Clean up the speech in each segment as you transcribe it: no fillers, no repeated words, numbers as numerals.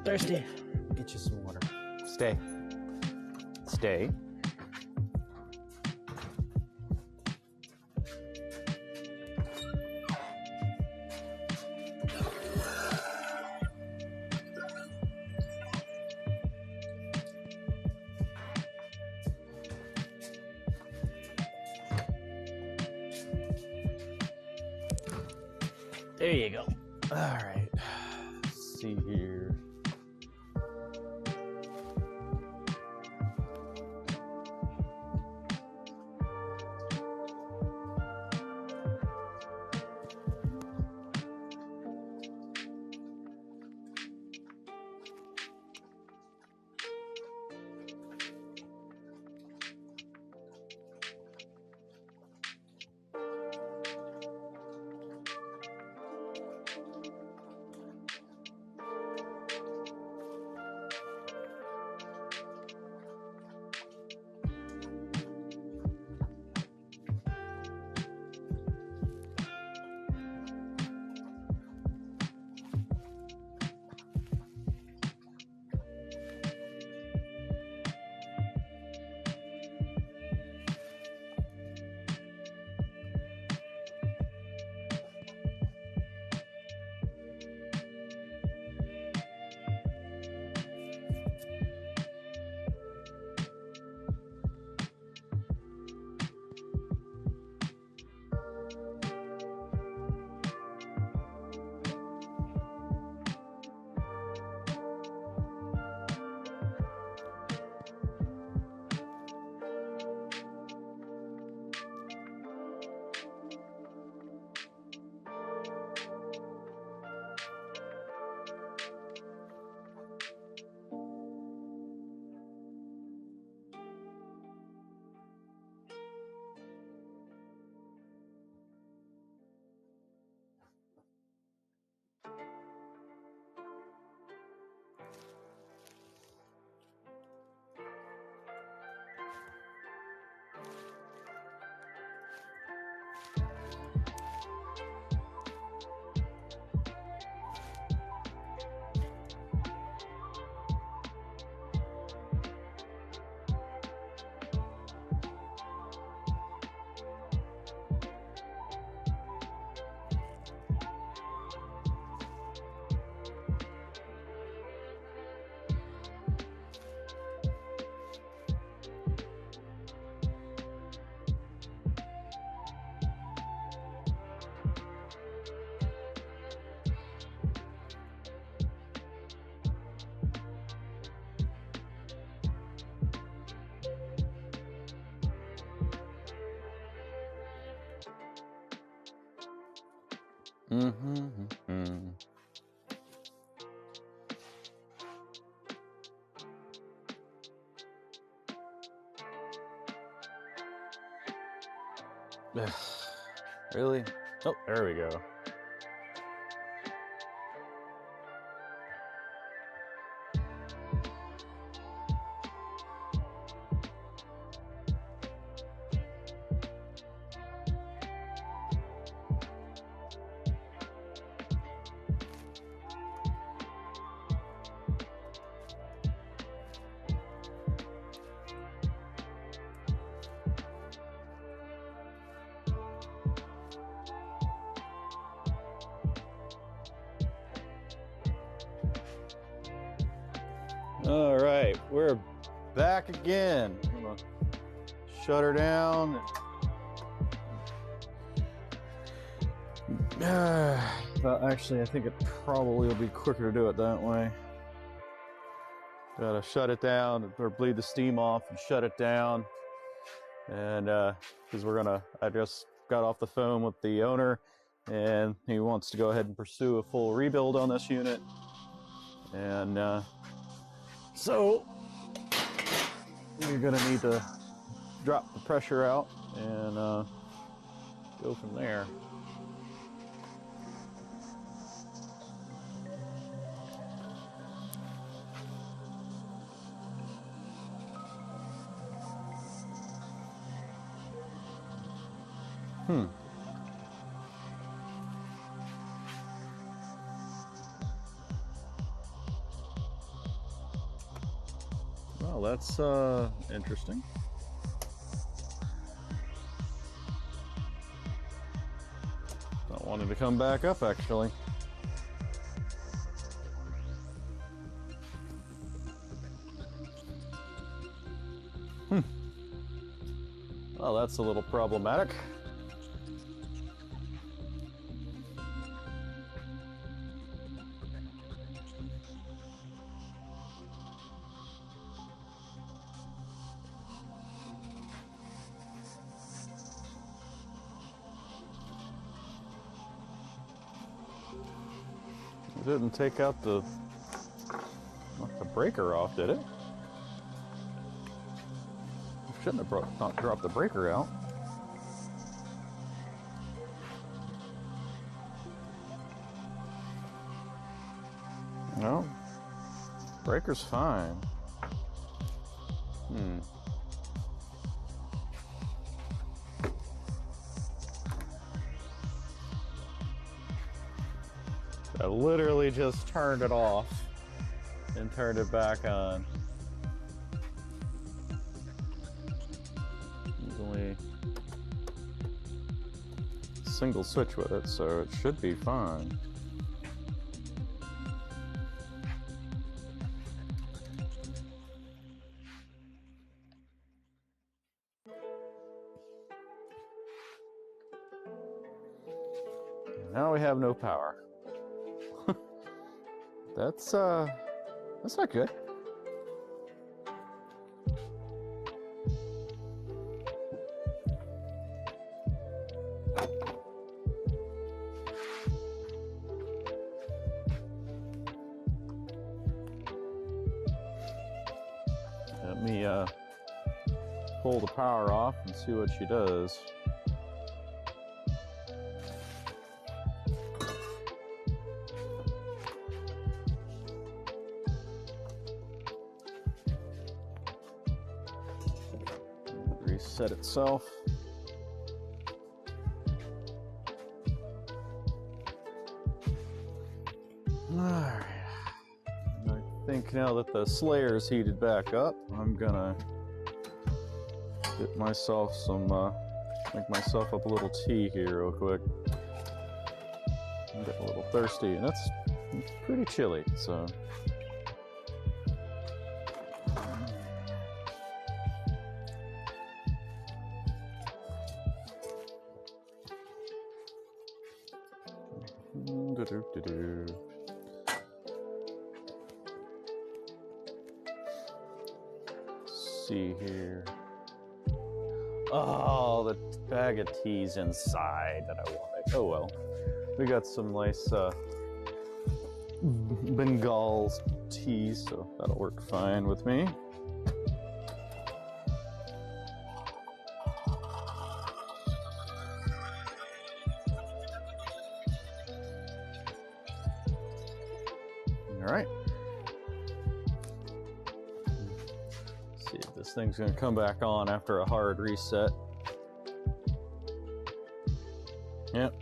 Thirsty. Get you some water. Stay. Stay. There you go. All right. Let's see here. Really? Oh, there we go. All right, we're back again. I'm gonna shut her down. Actually, I think it probably will be quicker to do it that way. Gotta shut it down or bleed the steam off and shut it down. And because I just got off the phone with the owner and he wants to go ahead and pursue a full rebuild on this unit. And so you're gonna need to drop the pressure out and go from there. Well, that's interesting. Not wanting to come back up, actually. Well, that's a little problematic. It didn't take out the breaker off, did it? Shouldn't have not dropped the breaker out. No, breaker's fine. I literally just turned it off and turned it back on. There's only a single switch with it, so it should be fine. Now we have no power. That's not good. Let me pull the power off and see what she does. Reset itself. Alright. I think now that the Slayer's heated back up, I'm gonna get myself some, make myself up a little tea here real quick. I'm getting a little thirsty, and it's pretty chilly, so. Let's see here. Oh, the bag of tea's inside that I wanted. Oh well. We got some nice Bengal tea, so that'll work fine with me. All right. Let's see if this thing's going to come back on after a hard reset. Yep.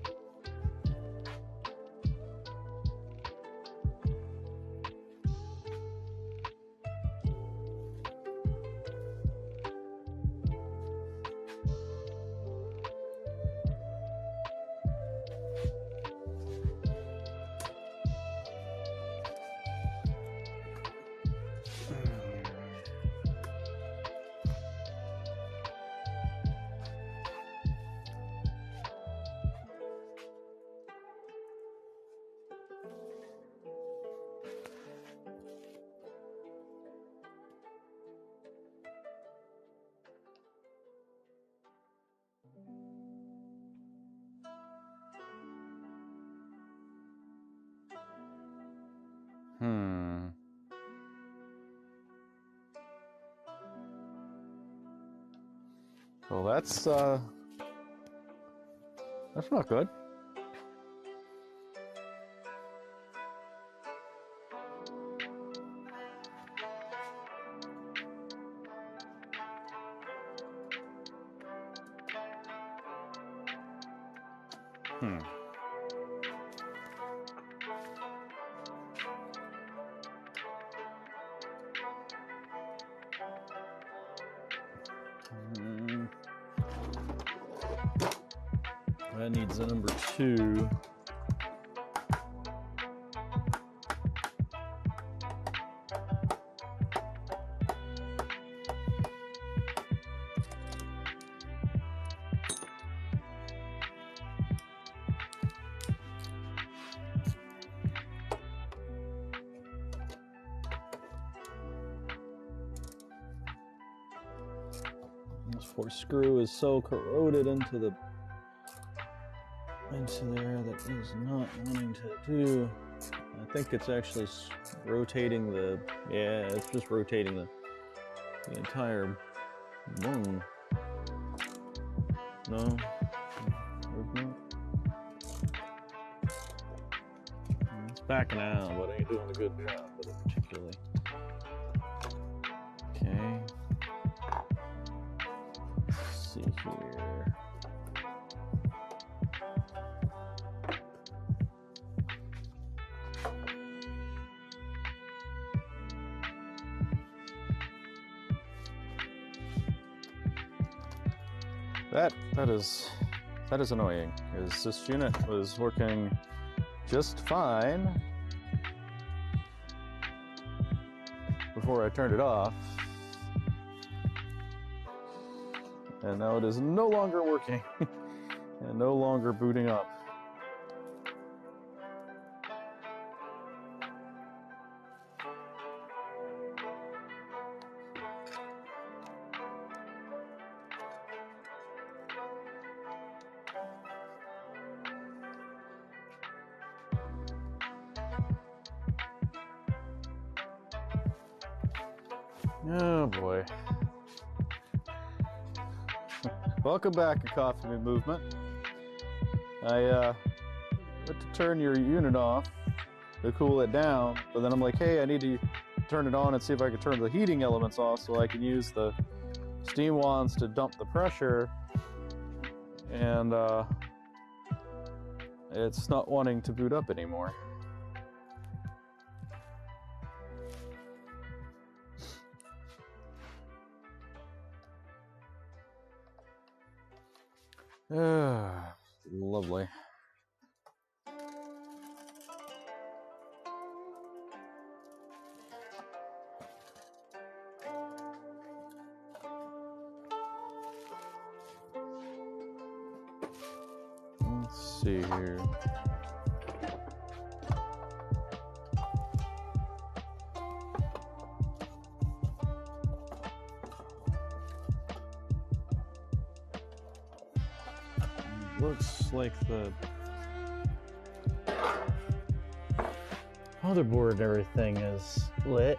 Well, that's not good. that needs a number 2. This 4 screw is so corroded into there that it is not wanting to do. I think it's actually rotating the, yeah, it's just rotating the entire bung. No, it's backing out, but I ain't doing a good job with it particularly. Okay. Let's see here. That is annoying, because this unit was working just fine before I turned it off, and now it is no longer working and no longer booting up. Oh boy. Welcome back to Coffee Movement. I went to turn your unit off to cool it down, but then I'm like, hey, I need to turn it on and see if I can turn the heating elements off so I can use the steam wands to dump the pressure, and it's not wanting to boot up anymore. Lovely. Let's see here. Looks like the motherboard and everything is lit.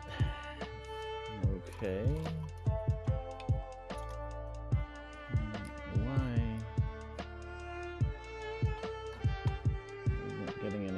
Okay. Why? I'm not getting any.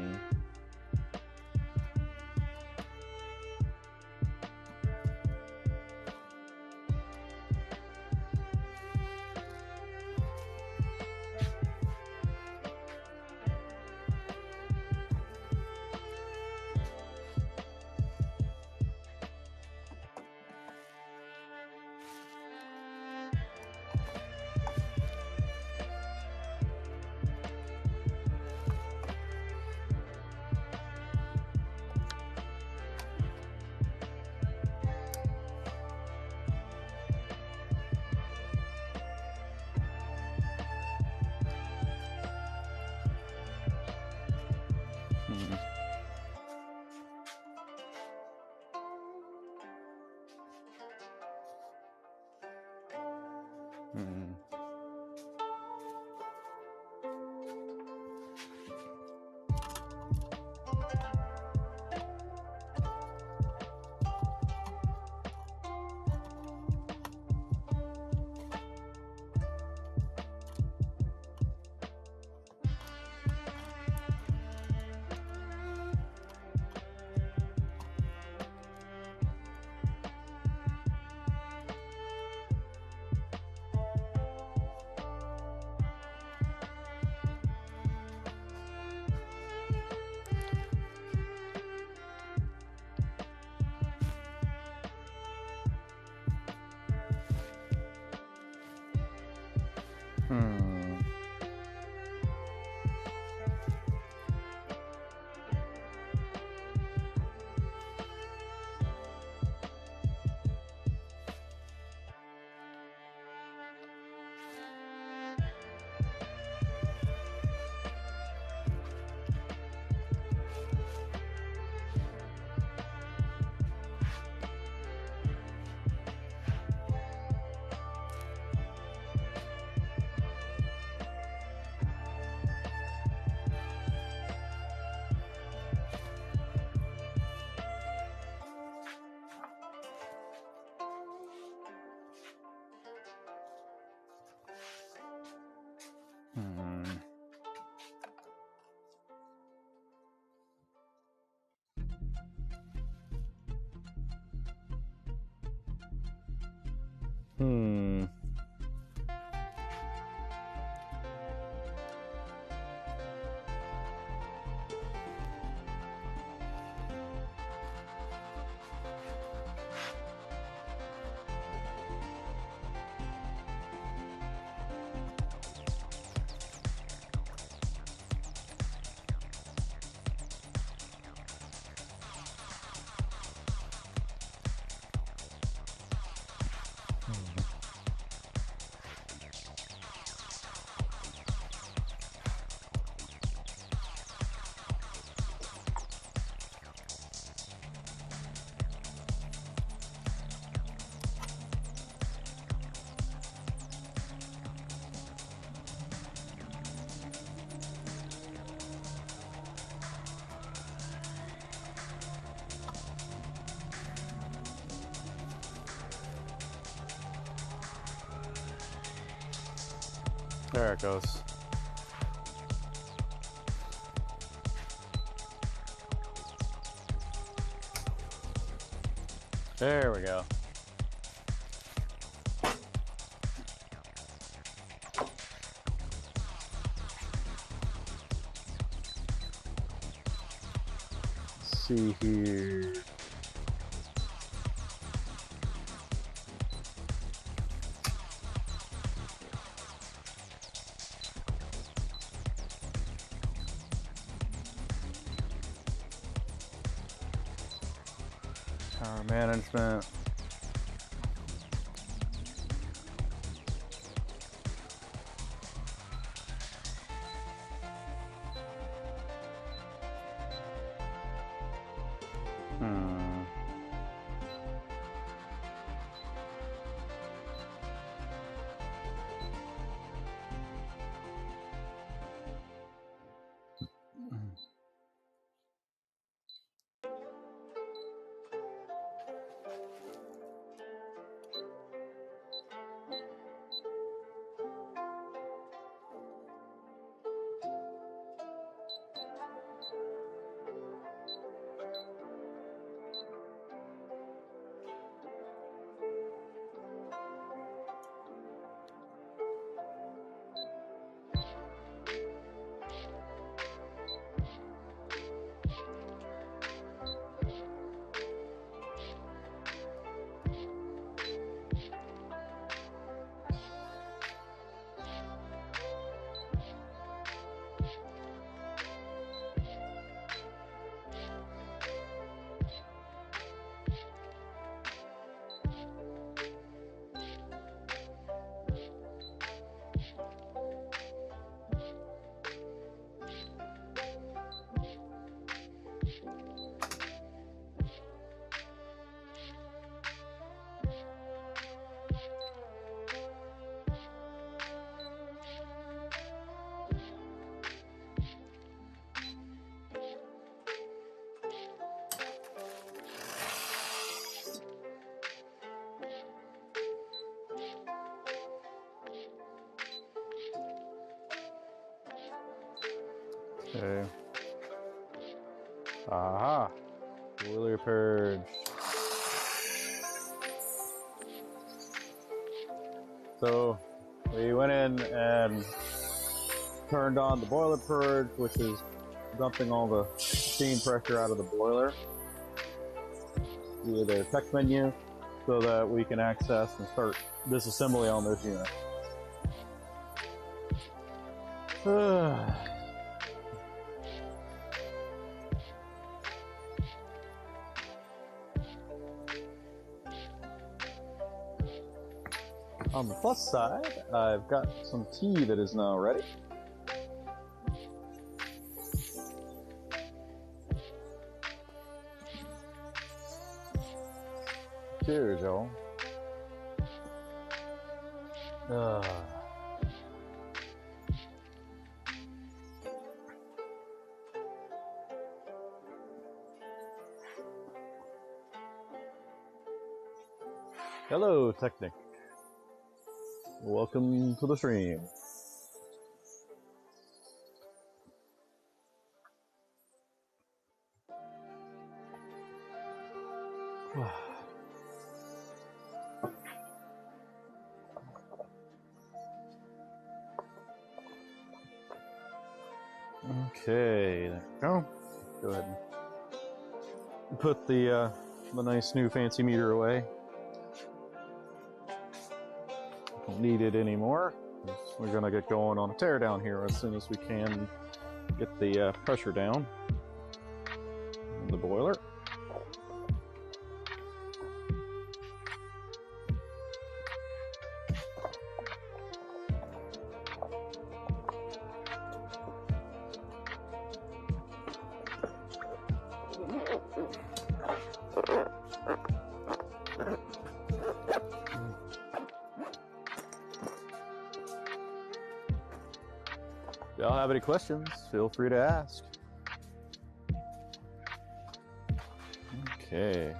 There it goes. There we go. Let's see here. Power management. Okay. Aha! Boiler purge. So we went in and turned on the boiler purge, which is dumping all the steam pressure out of the boiler via their tech menu so that we can access and start disassembly on those units. On the plus side, I've got some tea that is now ready. Cheers, y'all. Hello, Technic. Welcome to the stream. Okay, there we go. Go ahead and put the nice new fancy meter away. Don't need it anymore. We're gonna get going on a teardown here as soon as we can get the pressure down in the boiler. If y'all have any questions, feel free to ask. Okay.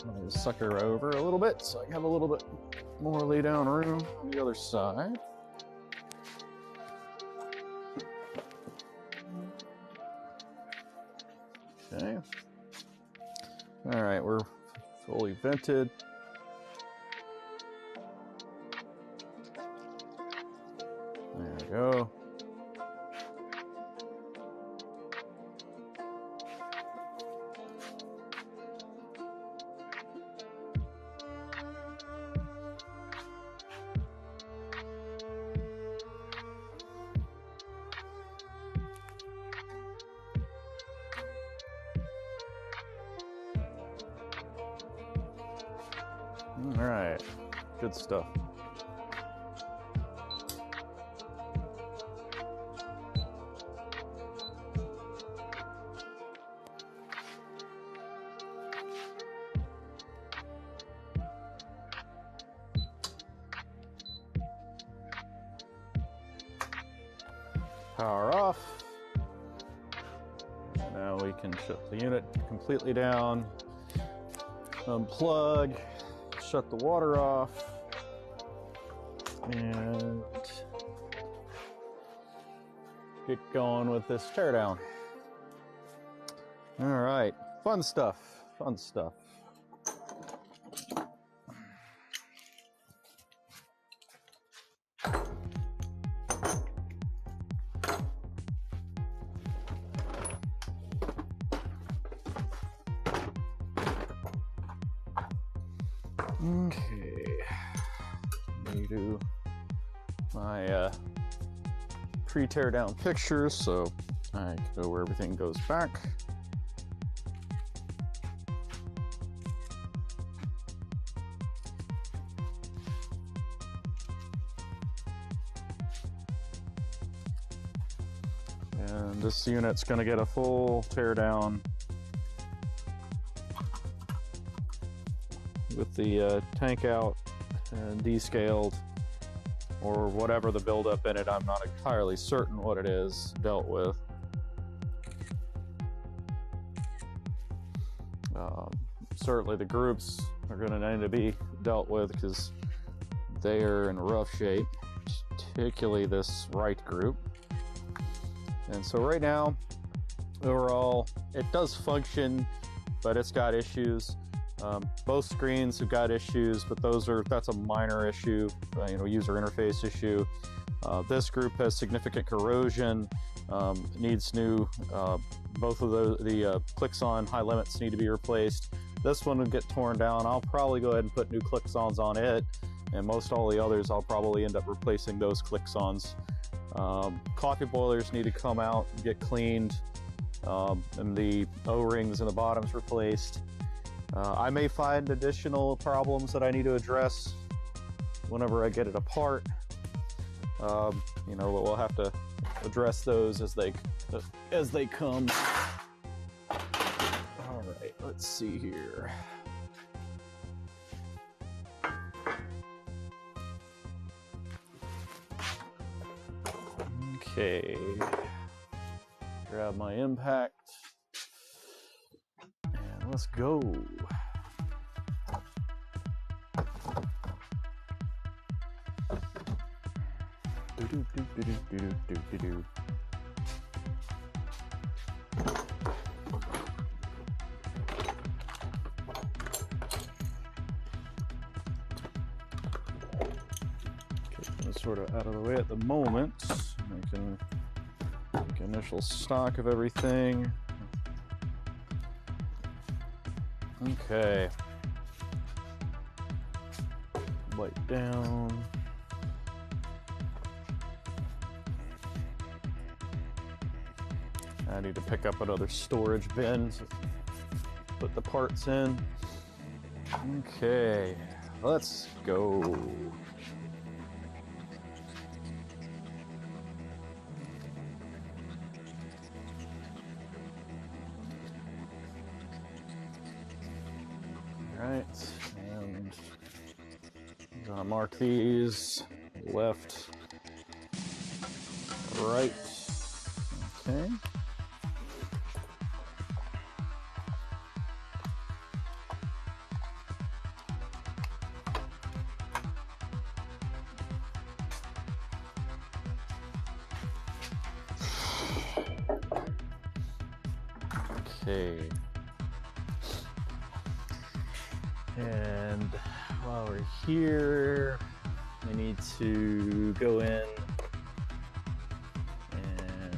Move the sucker over a little bit so I have a little bit more lay down room on the other side. Okay. All right, we're fully vented. There we go. All right, good stuff. Power off. And now we can shut the unit completely down, unplug, shut the water off, and get going with this teardown. All right, fun stuff, fun stuff. Okay, let me do my pre-tear down pictures so I can know where everything goes back. And this unit's going to get a full tear down with the tank out and descaled, or whatever the buildup in it, I'm not entirely certain what it is, dealt with. Certainly the groups are going to need to be dealt with because they are in rough shape, particularly this right group. And so right now, overall, it does function, but it's got issues. Both screens have got issues, but that's a minor issue, user interface issue. This group has significant corrosion, needs new, both of the clicks-on high limits need to be replaced. This one will get torn down. I'll probably go ahead and put new clicks-ons on it, and most all the others I'll probably end up replacing those clicks-ons. Coffee boilers need to come out and get cleaned, and the O-rings and the bottoms replaced. I may find additional problems that I need to address whenever I get it apart. We'll have to address those as they come. All right, let's see here. Okay, grab my impact. Let's go. Sort of out of the way at the moment. I can make initial stock of everything. Okay. Light down. I need to pick up another storage bin to put the parts in. Okay, let's go. Alright, and I'm gonna mark these left, right. Okay. Okay. And while we're here, we need to go in and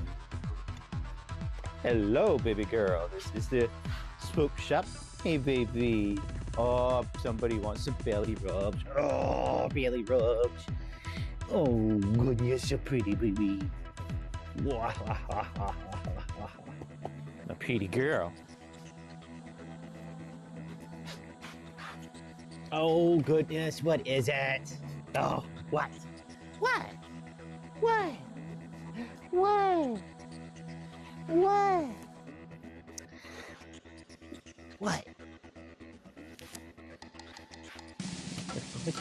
hello, baby girl. This is the smoke shop. Hey, baby. Oh, somebody wants some belly rubs. Oh, belly rubs. Oh, goodness, you're pretty, baby. A pretty girl. Oh, goodness, what is it? Oh, what? What? What? What? What? What?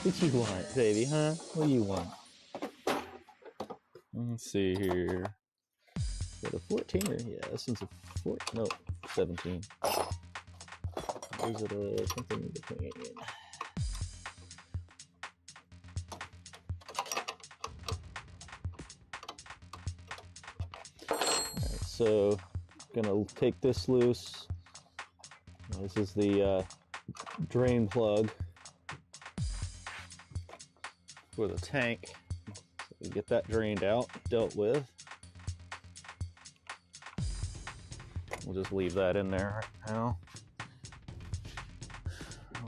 What you want, baby, huh? What do you want? Let's see here. Is that a 14 or? Yeah, this one's a 4. No, 17. Or is it a something in between? Alright, so gonna take this loose. This is the drain plug for the tank. So we get that drained out, dealt with. We'll just leave that in there right now.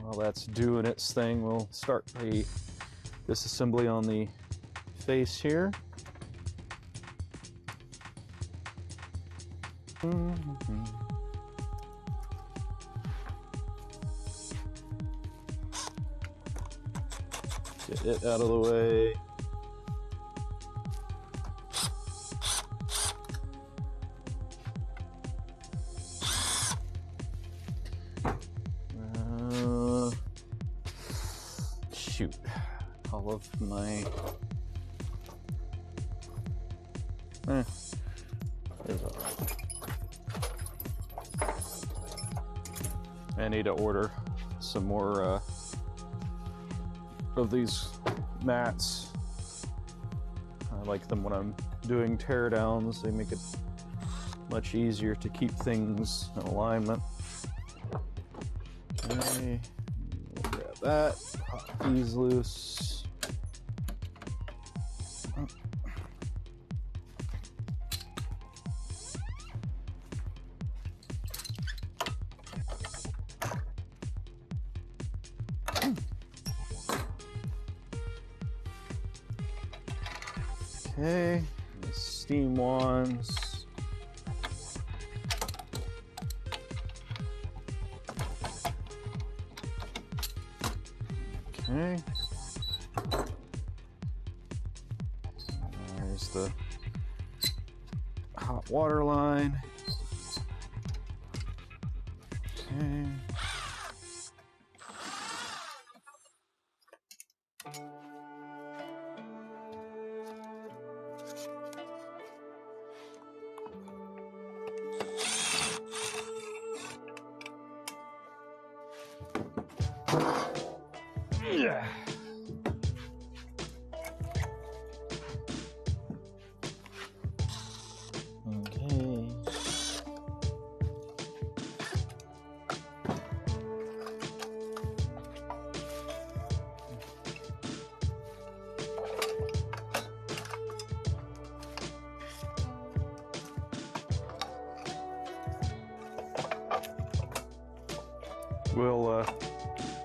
While that's doing its thing, we'll start the disassembly on the face here. Get it out of the way. Shoot, all of my I need to order some more of these mats. I like them when I'm doing teardowns. They make it much easier to keep things in alignment. Okay, we'll grab that, pop these loose. Okay, the steam wands. Okay. There's the hot water line. Okay. we'll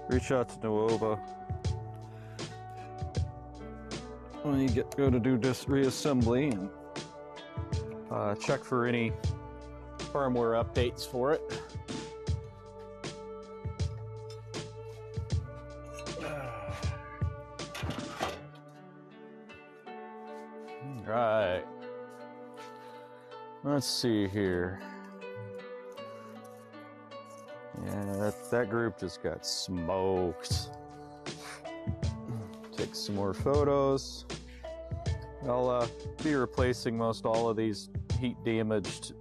reach out to Nuova when you go to do this reassembly and check for any firmware updates for it. Right. Let's see here. Yeah, that group just got smoked. Take some more photos. I'll be replacing most all of these heat damaged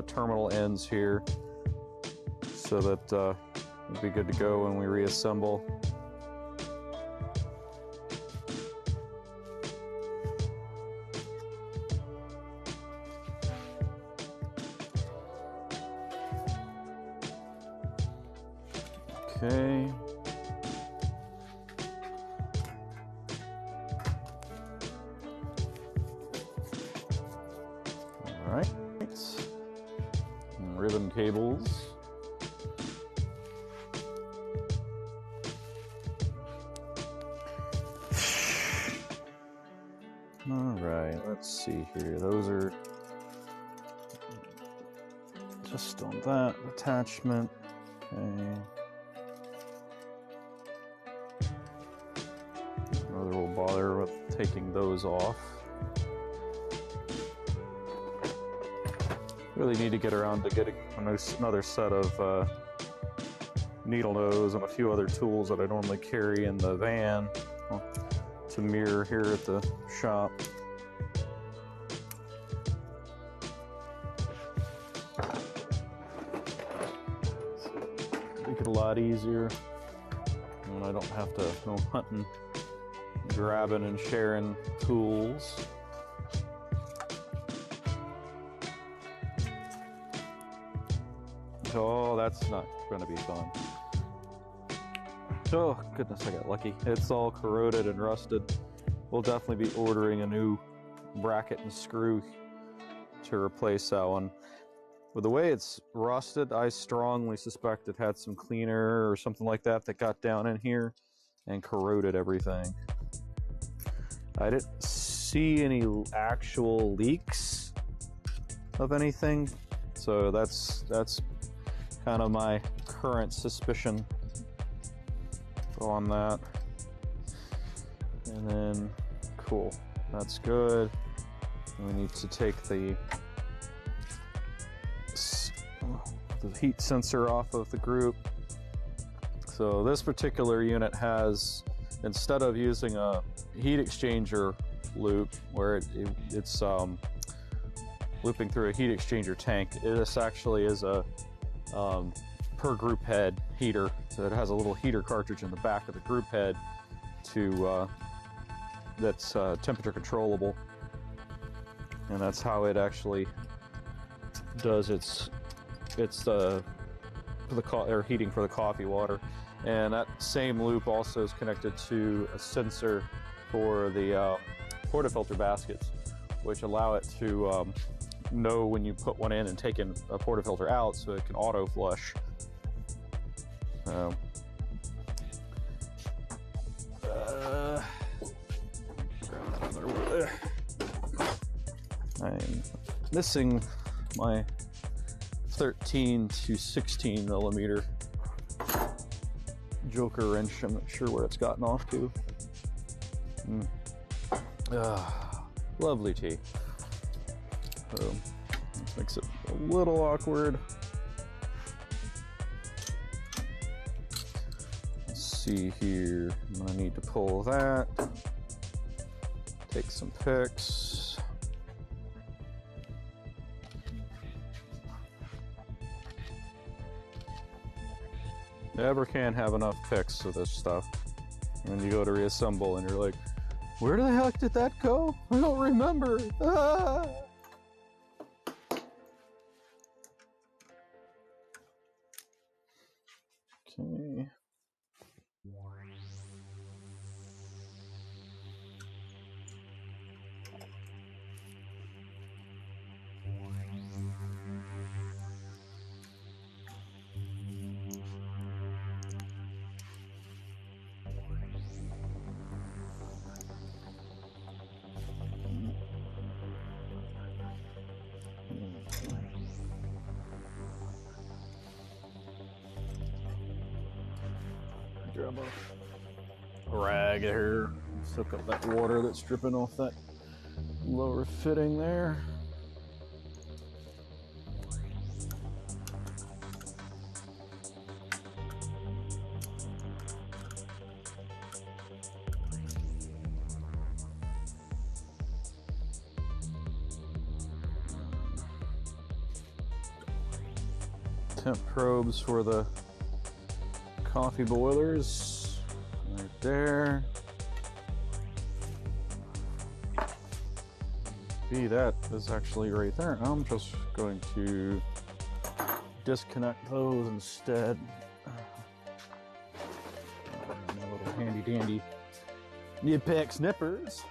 terminal ends here, so that it'll be good to go when we reassemble. Okay. All right. And ribbon cables. All right, let's see here. Those are just on that attachment. Okay. Whether we'll bother with taking those off. Really need to get around to getting another set of needle nose and a few other tools that I normally carry in the van to mirror here at the shop. Make it a lot easier, and I don't have to go hunting, grabbing and sharing tools. Oh, that's not going to be fun. Oh, goodness, I got lucky. It's all corroded and rusted. We'll definitely be ordering a new bracket and screw to replace that one. With the way it's rusted, I strongly suspect it had some cleaner or something like that got down in here and corroded everything. I didn't see any actual leaks of anything, so that's kind of my current suspicion on that. And then, cool, that's good. We need to take the heat sensor off of the group. So this particular unit has, instead of using a heat exchanger loop where it's looping through a heat exchanger tank, this actually is a per group head heater. So it has a little heater cartridge in the back of the group head that's temperature controllable, and that's how it actually does its heating for the coffee water. And that same loop also is connected to a sensor for the portafilter baskets, which allow it to know when you put one in and take in a portafilter out, so it can auto flush. I'm missing my 13 to 16 millimeter Joker wrench. I'm not sure where it's gotten off to. Lovely tea. So this makes it a little awkward. Let's see here. I'm gonna need to pull that. Take some pics. Never can have enough pics of this stuff. And then you go to reassemble and you're like, where the heck did that go? I don't remember. Ah! Okay. grab a rag here, soak up that water that's dripping off that lower fitting there. Temp probes for the coffee boilers right there. That is actually right there. I'm just going to disconnect those instead. My little handy dandy nip-pack snippers.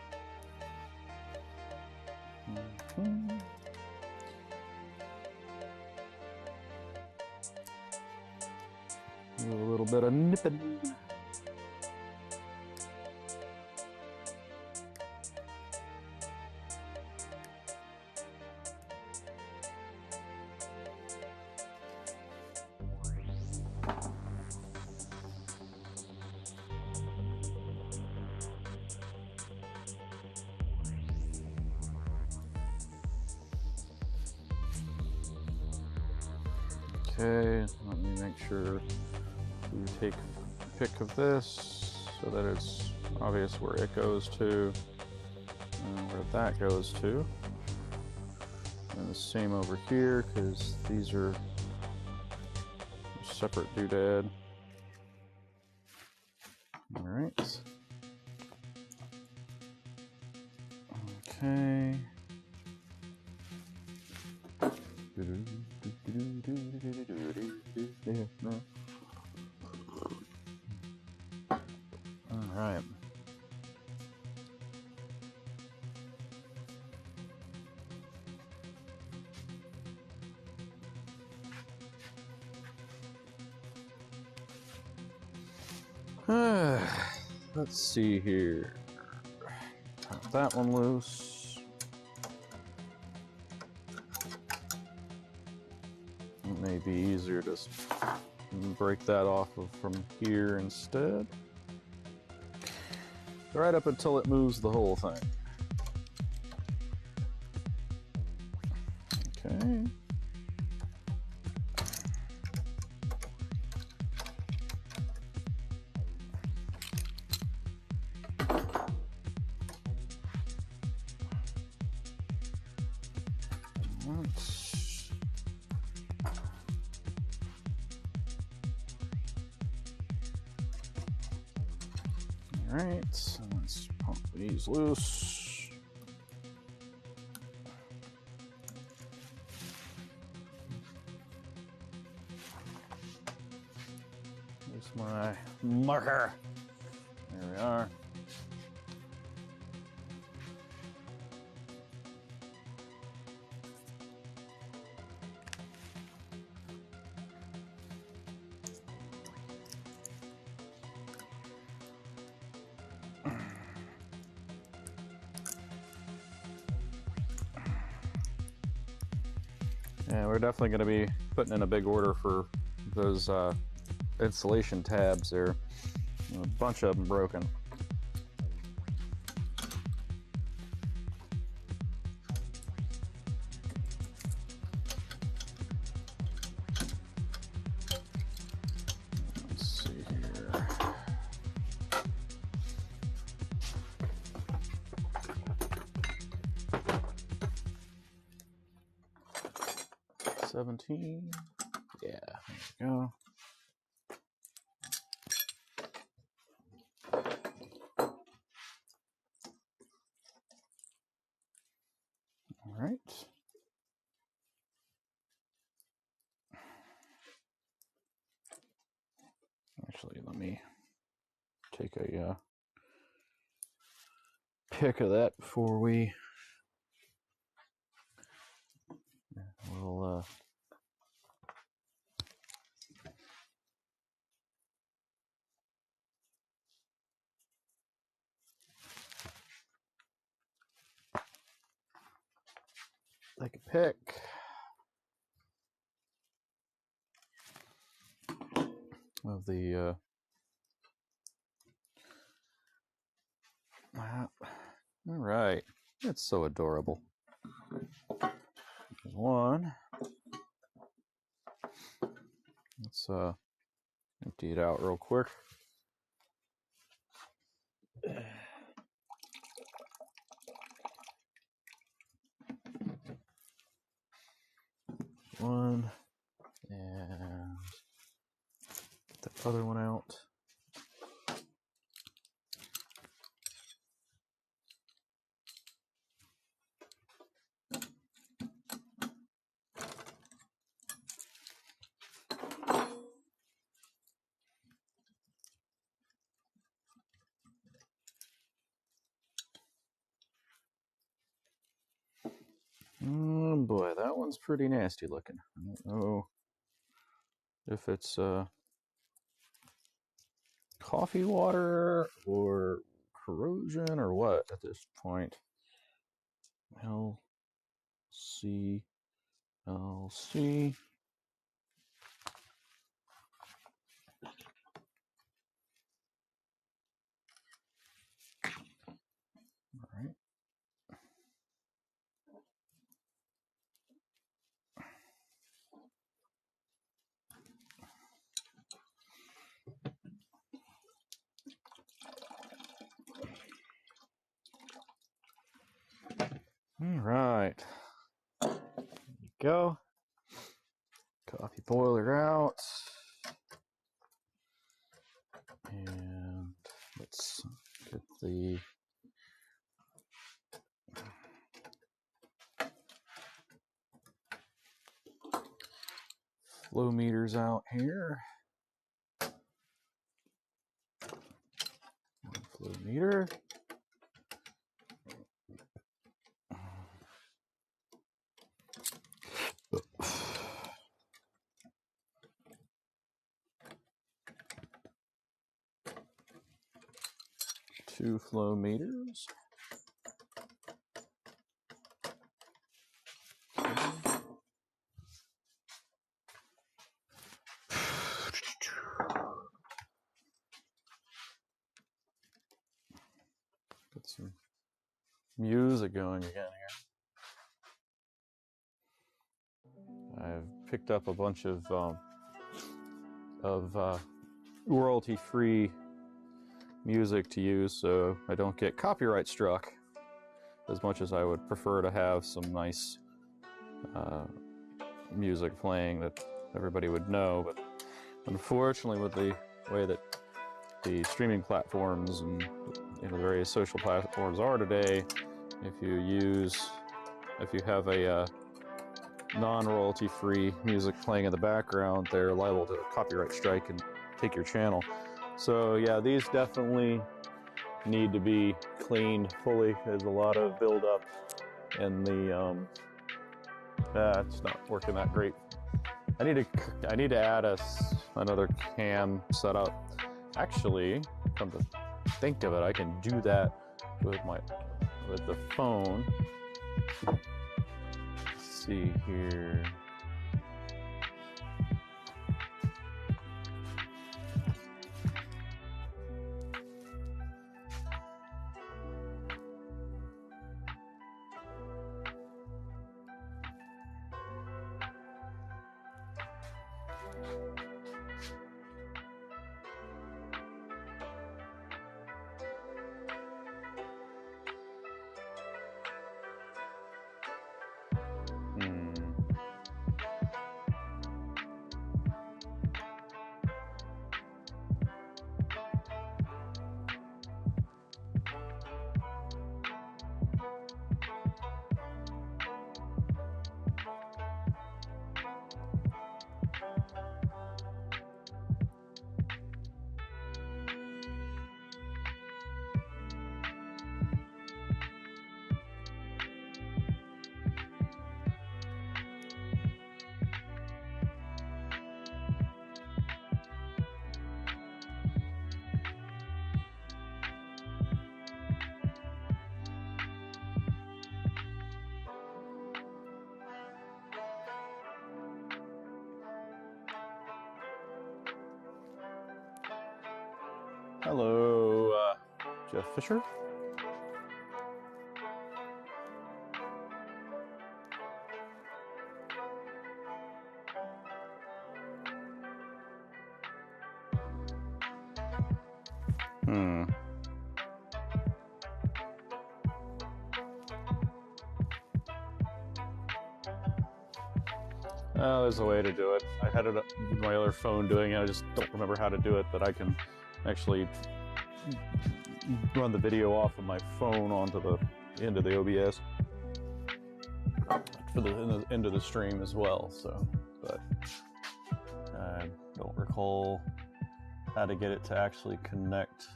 A little bit of nipping. Okay, let me make sure to take a pic of this so that it's obvious where it goes to and where that goes to. And the same over here, because these are a separate doodad. All right. Okay. All right. Let's see here. Top that one loose. It may be easier to just break that off of from here instead. Right up until it moves the whole thing. Okay. All right, so let's pump these loose. Here's my marker. There we are. Yeah, we're definitely going to be putting in a big order for those installation tabs there. A bunch of them broken. Let's see here. $17. Yeah, there we go. All right. Actually, let me take a pic of that before we'll take a pic of the All right. It's so adorable. One. Let's empty it out real quick. One. And get the other one out. Oh boy, that one's pretty nasty looking. I don't know if it's coffee water or corrosion or what at this point. LC. All right. All right. There you go. Coffee boiler out. And let's get the flow meters out here. One flow meter. Two flow meters. Get some music going again here. I've picked up a bunch of royalty-free music to use, so I don't get copyright struck. As much as I would prefer to have some nice music playing that everybody would know, but unfortunately, with the way that the streaming platforms and the various social platforms are today, if you have a non-royalty free music playing in the background, they're liable to a copyright strike and take your channel. So yeah, these definitely need to be cleaned fully. There's a lot of buildup in the it's not working that great. I need to add another cam setup. Actually, come to think of it, I can do that with the phone. Let's see here. Hello, Jeff Fisher. Oh, there's a way to do it. I had it up with my other phone doing it. I just don't remember how to do it, but I can actually run the video off of my phone onto the end of the OBS for the end of the stream as well. So, but I don't recall how to get it to actually connect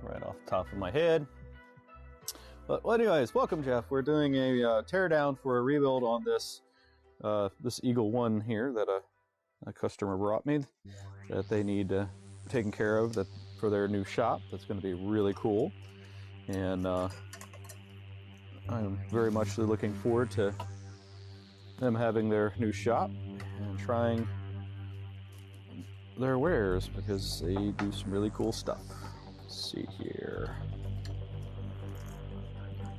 right off the top of my head. But well, anyways, welcome, Jeff. We're doing a teardown for a rebuild on this this Eagle One here that a customer brought me that they need taken care of for their new shop. That's going to be really cool, and I'm very much looking forward to them having their new shop and trying their wares because they do some really cool stuff. Let's see here.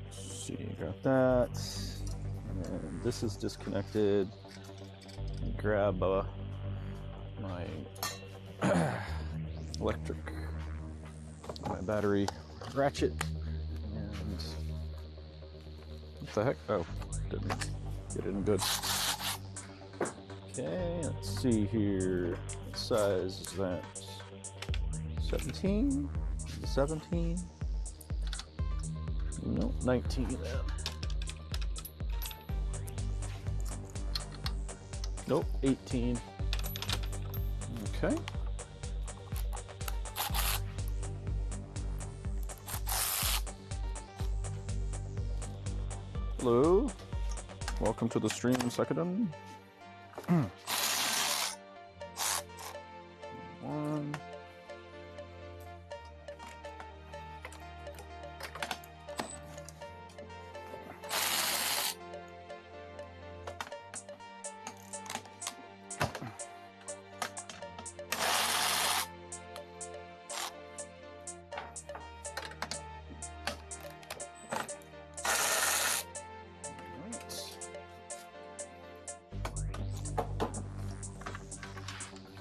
Let's see, got that. And this is disconnected. Grab my my battery ratchet, and what the heck? Oh, didn't get it in good. Okay, let's see here. What size is that? 17? 17? Nope, 19 then. Nope, 18. Okay. Hello. Welcome to the stream, Sekadon. One.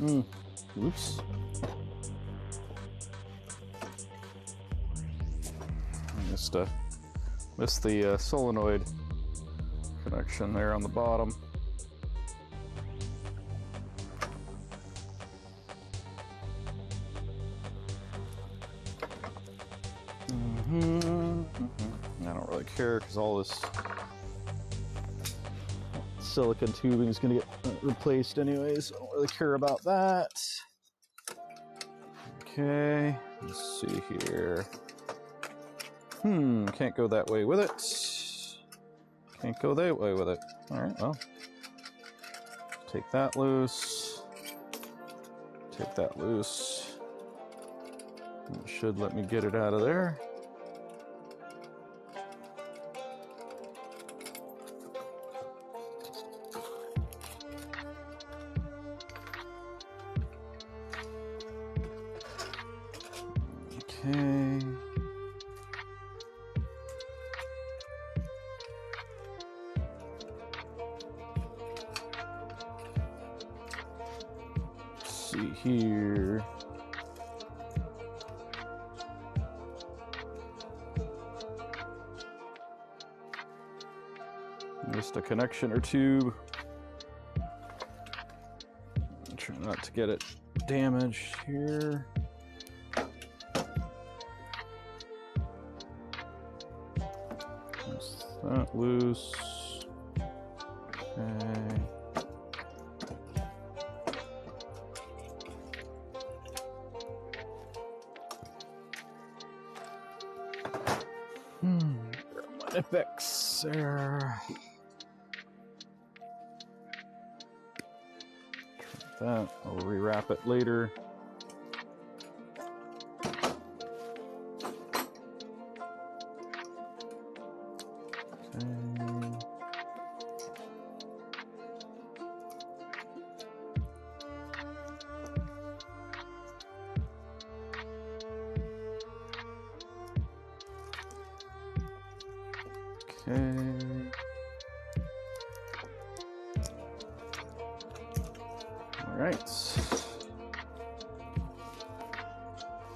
Oops. Missed the solenoid connection there on the bottom. I don't really care because all this silicon tubing is going to get replaced anyways. I don't really care about that. Okay, let's see here. Can't go that way with it. Can't go that way with it. Alright, well. Take that loose. Take that loose. It should let me get it out of there. Okay. Let's see here. Just a connection or two. Try not to get it damaged here. That loose. Okay. My effects there. Try that. I'll rewrap it later.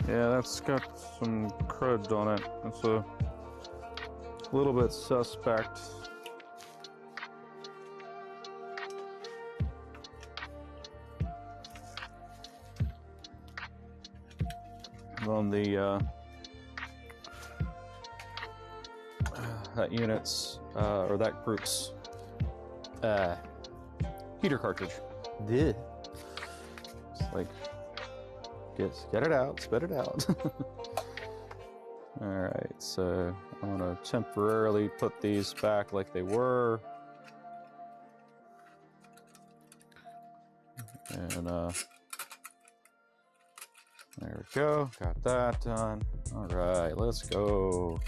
Yeah, that's got some crud on it. It's a little bit suspect. On the that unit's or that group's heater cartridge. Yeah. It's like get it out, spit it out. All right, so I'm gonna temporarily put these back like they were, and there we go. Got that done. All right, let's go.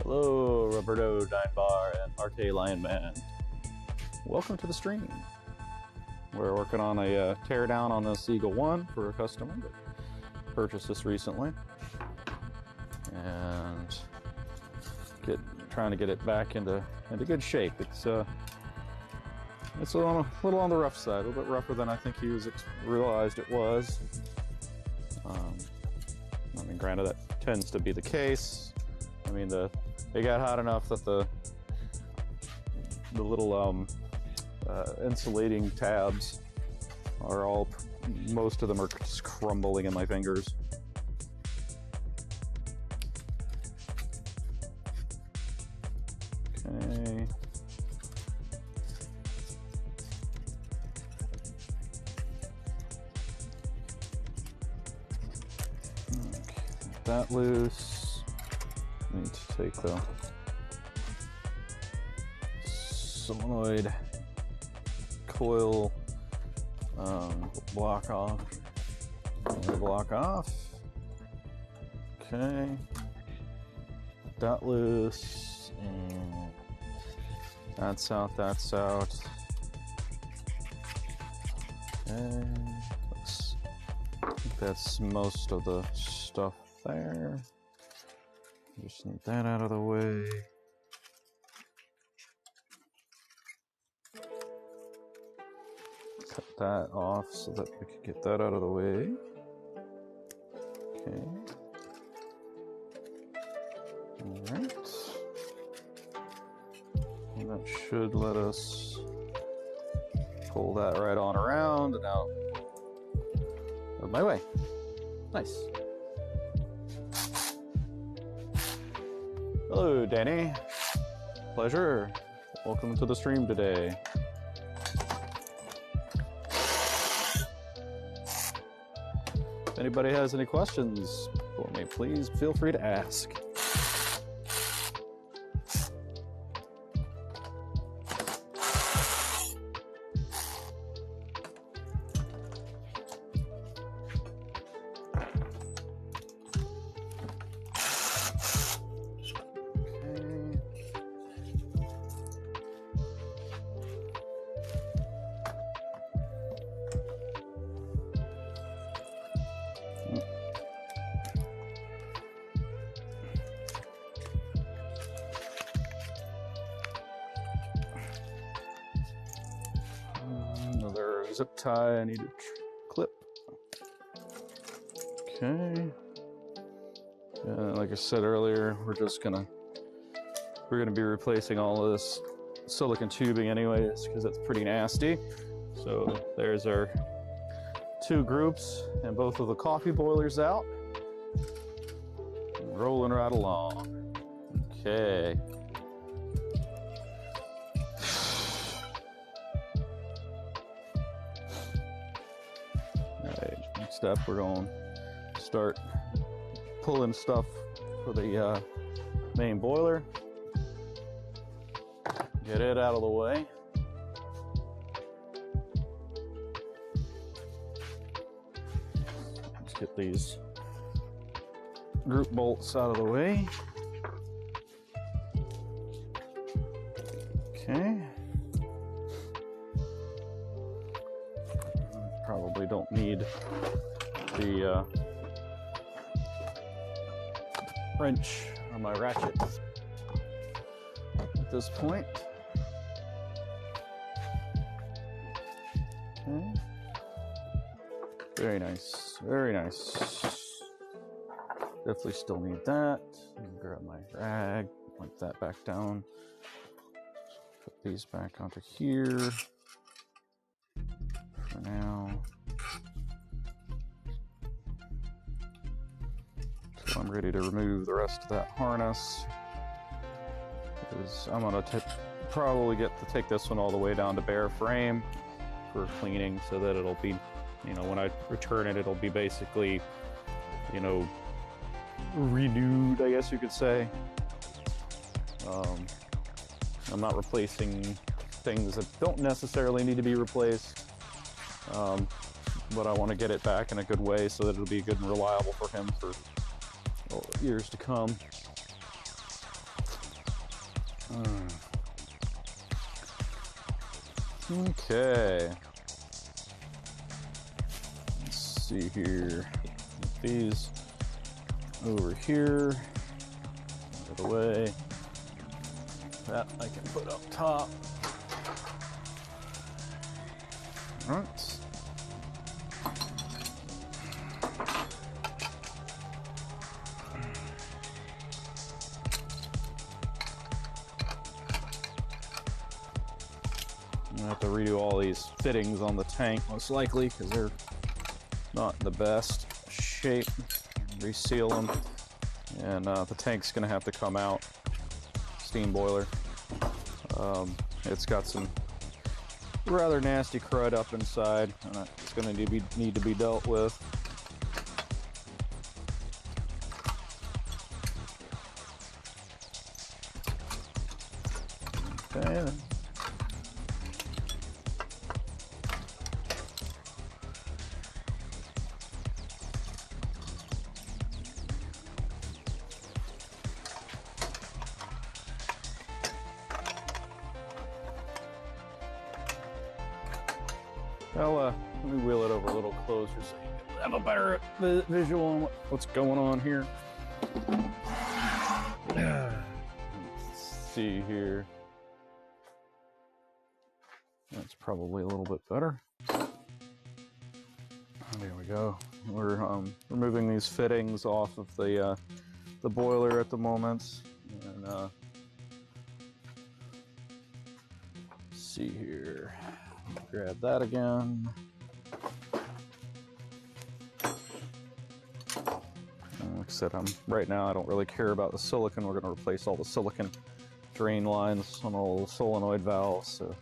Hello, Roberto, Dinebar, and RK Lion Man. Welcome to the stream. We're working on a teardown on this Eagle 1 for a customer that purchased this recently, and trying to get it back into good shape. It's a little on the rough side, a little bit rougher than I think he realized it was. I mean, granted, that tends to be the case. I mean, it got hot enough that the little insulating tabs are all, most of them are just crumbling in my fingers. Okay. Get that loose. I need to take the solenoid coil block off. Block off. Okay. Get that loose. And that's out. That's out. Okay. I think that's most of the stuff there. Just need that out of the way. Cut that off so that we can get that out of the way. Okay. Alright. And that should let us pull that right on around and out of my way. Nice. Hello, Danny. Pleasure. Welcome to the stream today. If anybody has any questions for me, please feel free to ask. Another zip tie I need to clip. Okay. Like I said earlier, we're gonna be replacing all of this silicone tubing anyways, because it's pretty nasty. So there's our two groups and both of the coffee boilers out. Rolling right along. Okay. Alright, next up we're going to start pulling stuff for the main boiler. Get it out of the way. Let's get these group bolts out of the way. Okay. Probably don't need the wrench on my ratchet at this point. Okay. Very nice, very nice. Definitely still need that. Grab my rag, wipe that back down. Put these back onto here for now. So I'm ready to remove the rest of that harness, because I'm gonna probably get to take this one all the way down to bare frame for cleaning, so that it'll be, you know, when I return it, it'll be basically, you know, renewed, I guess you could say. I'm not replacing things that don't necessarily need to be replaced, but I want to get it back in a good way so that it'll be good and reliable for him for years to come. Okay. Let's see here. Put these over here, out of the way. That I can put up top. All right. I'm gonna have to redo all these fittings on the tank, most likely, because they're not in the best shape. Reseal them, and the tank's gonna have to come out. Steam boiler. It's got some rather nasty crud up inside, and it's gonna need to be dealt with. Okay. Then. Well, let me wheel it over a little closer so you can have a better visual on what's going on here. Let's see here. That's probably a little bit better. There we go. We're removing these fittings off of the boiler at the moment, and let's see here. Grab that again. And like I said, right now I don't really care about the silicon. We're going to replace all the silicon drain lines on all the solenoid valves, so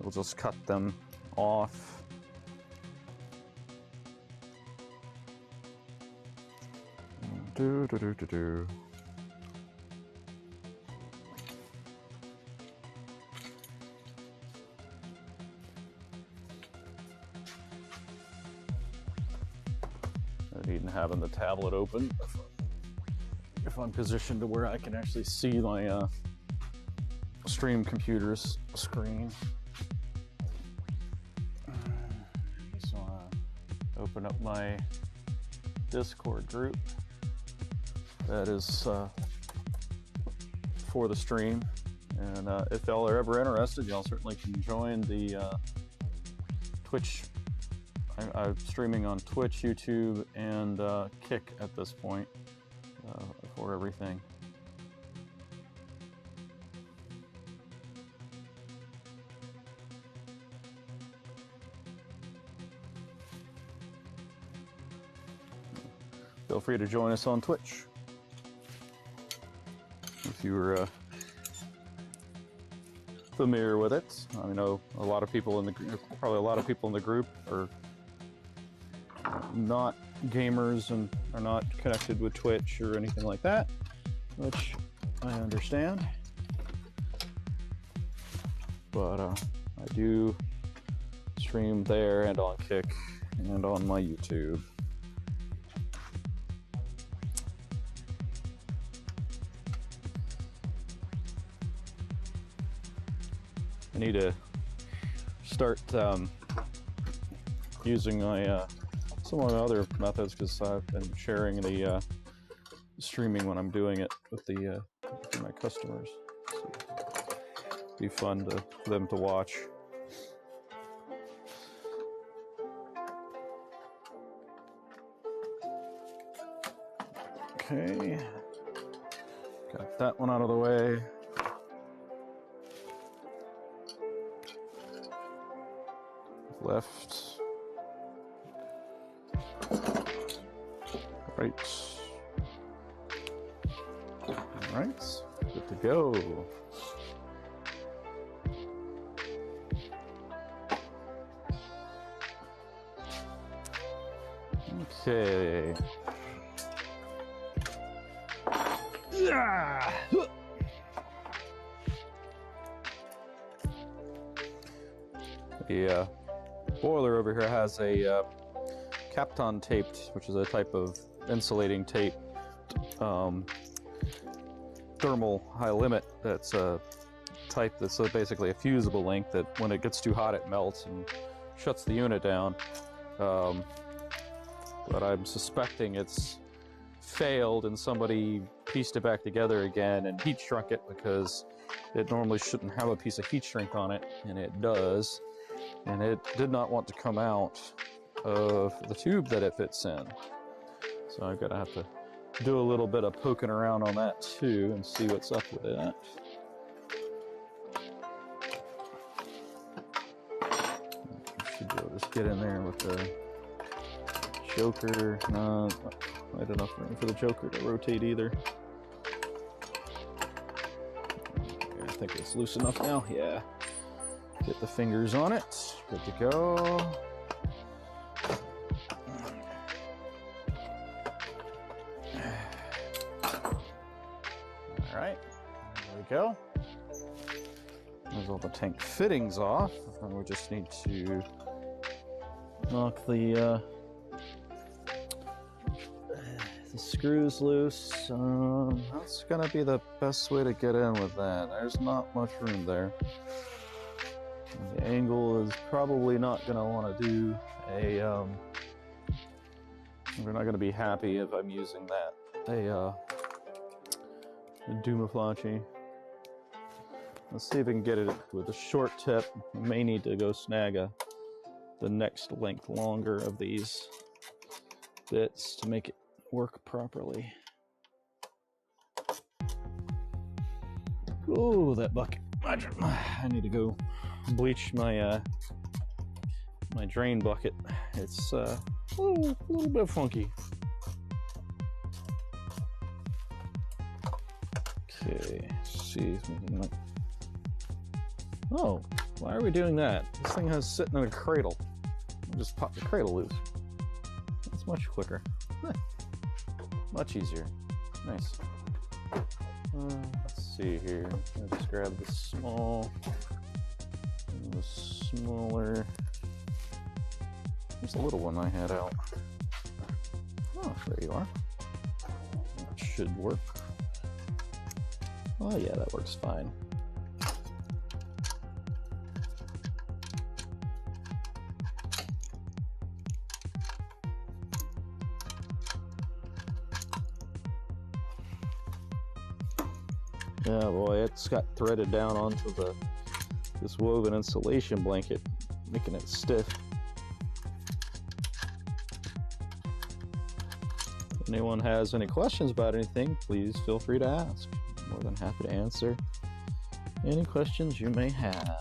we'll just cut them off. Do. Even having the tablet open, if I'm positioned to where I can actually see my stream computer's screen. Just want to open up my Discord group that is for the stream, and if y'all are ever interested, y'all certainly can join the Twitch. I'm streaming on Twitch, YouTube, and Kick at this point for everything. Feel free to join us on Twitch if you were familiar with it. I know a lot of people in the group, probably a lot of people in the group are not gamers and are not connected with Twitch or anything like that, which I understand. But I do stream there and on Kick and on my YouTube. need to start using my some of my other methods, because I've been sharing the streaming when I'm doing it with my customers. So it'd be fun for them to watch. Okay, got that one out of the way. Left, right, all right, good to go. Okay. The boiler over here has a Kapton taped, which is a type of insulating tape, thermal high limit. That's a type that's basically a fusible link that when it gets too hot it melts and shuts the unit down. But I'm suspecting it's failed and somebody pieced it back together again and heat shrunk it, because it normally shouldn't have a piece of heat shrink on it, and it does. And it did not want to come out of the tube that it fits in. So I'm gonna have to do a little bit of poking around on that too and see what's up with it. Should be able to just get in there with the joker. No, not enough room for the joker to rotate either. Okay, I think it's loose enough now. Yeah. Get the fingers on it. Good to go. All right, there we go. There's all the tank fittings off, and we just need to knock the screws loose. That's gonna be the best way to get in with that. There's not much room there. The angle is probably not going to want to do a, we're not going to be happy if I'm using that, a Dumaflachi. Let's see if we can get it with a short tip. We may need to go snag the next length longer of these bits to make it work properly. Oh, that bucket. I need to go bleach my my drain bucket. It's a little bit funky. Okay, let's see. Oh, why are we doing that? This thing has sitting in a cradle. I'll just pop the cradle loose. It's much quicker. Much easier. Nice. Let's see here. I'll just grab the small. The smaller. There's a little one I had out. Oh, there you are. That should work. Oh yeah, that works fine. Yeah, boy, it's got threaded down onto this woven insulation blanket, making it stiff. If anyone has any questions about anything, please feel free to ask. I'm more than happy to answer any questions you may have.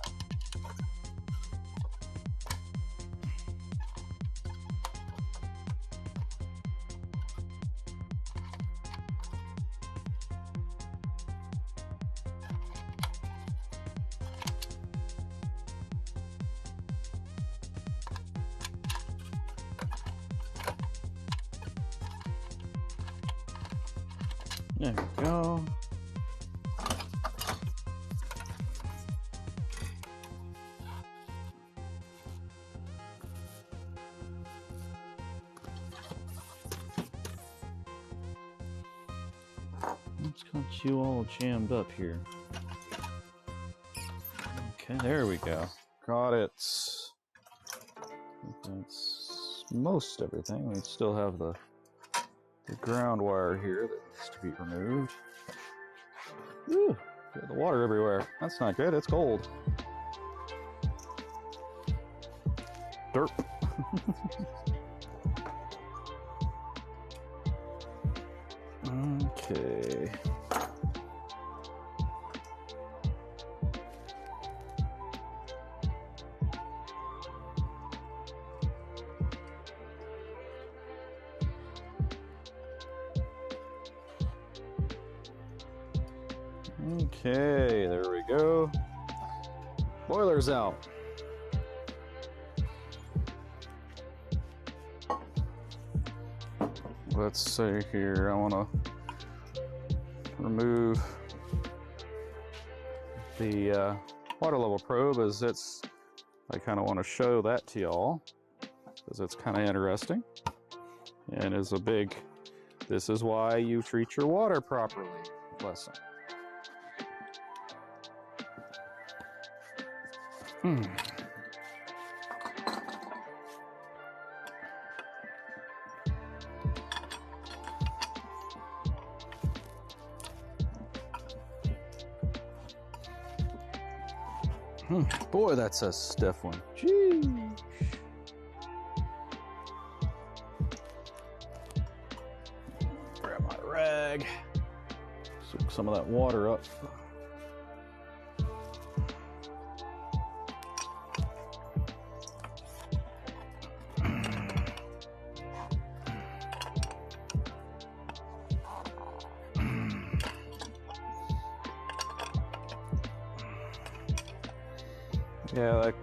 There we go. What's got you all jammed up here? Okay, there we go. Got it. That's most everything. We still have the ground wire here that needs to be removed. Ooh, got the water everywhere. That's not good. It's cold. Derp. Okay. Okay, there we go. Boiler's out. Let's see here. I want to remove the water level probe, as I kind of want to show that to y'all because it's kind of interesting and is a big, this is why you treat your water properly lesson. Boy, that's a stiff one. Jeez. Grab my rag. Soak some of that water up. Yeah, I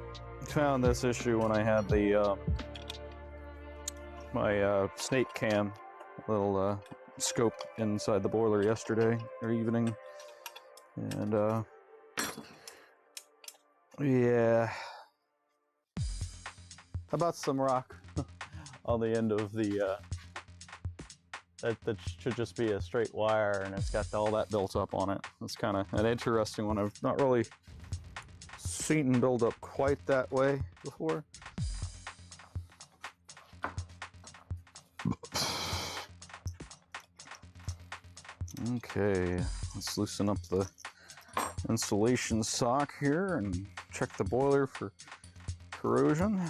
found this issue when I had the my snake cam little scope inside the boiler yesterday or evening, and yeah, how about some rock on the end of the that should just be a straight wire, and it's got all that built up on it. It's kind of an interesting one. I've not really seen build up quite that way before. Okay, let's loosen up the insulation sock here and check the boiler for corrosion.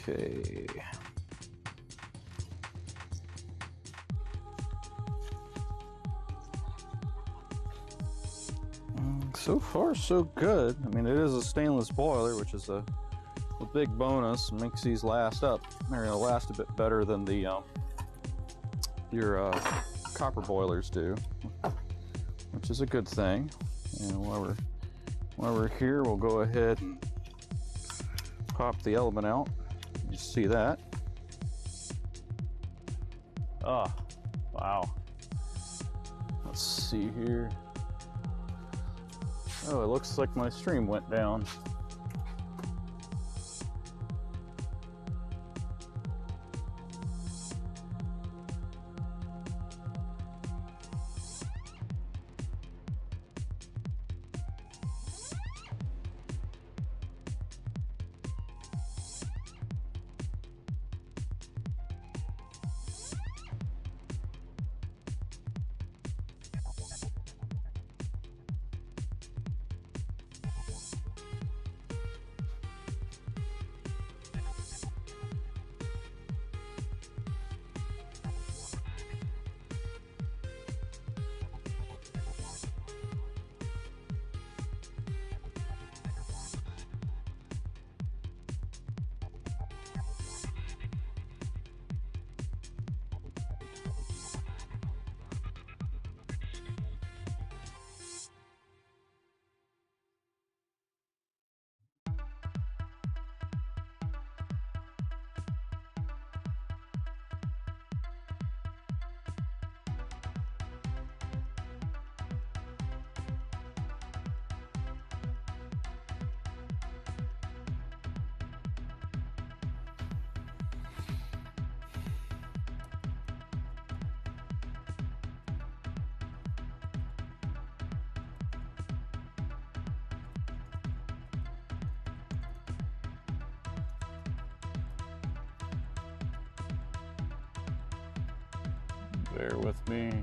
Okay. So far, so good. I mean, it is a stainless boiler, which is a big bonus. Makes these last up. They're gonna last a bit better than the your copper boilers do, which is a good thing. And while we're here, we'll go ahead and pop the element out. You see that? Oh, wow. Let's see here. Oh, it looks like my stream went down. Bear with me.